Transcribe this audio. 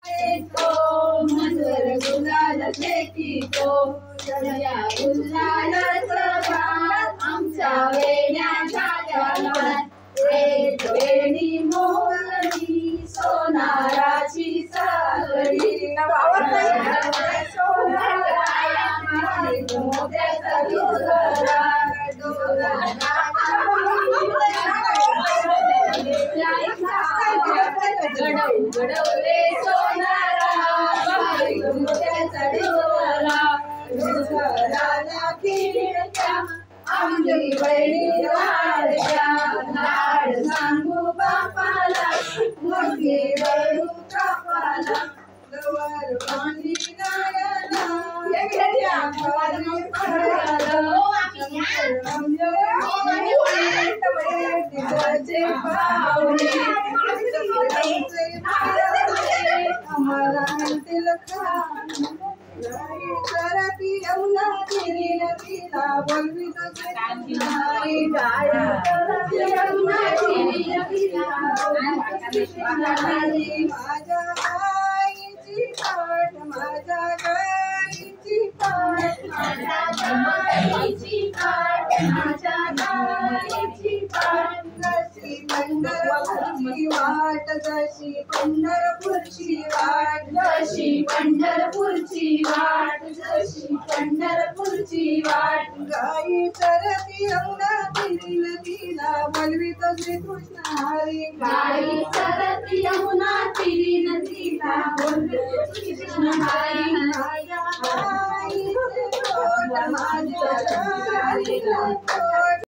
तो मधुर गुलाल फेकीतो या गुलालाचा भात आमच्या वेण्या झाल्या एक वेणी मोरली सोनाराची सागरी मोत्याचा डोला गडवले सोनारा मोत्याचा डोला डोंगराला खिळक्या आमची बहिणी वाढल्या लाड सांगू बापाला मोठी रडू कापाला गवर पाणी गायला पंढरपूरची वाट जशी पंढरपूरची वाट जशी पंढरपूरची वाट गाई चरती अंगणा तिला तिला बोलवितो श्रीकृष्ण हरी गाई चरती यमुना तिरीन तिला बोलवितो श्रीकृष्ण हरी माझ्या आईचे पोट माझ्या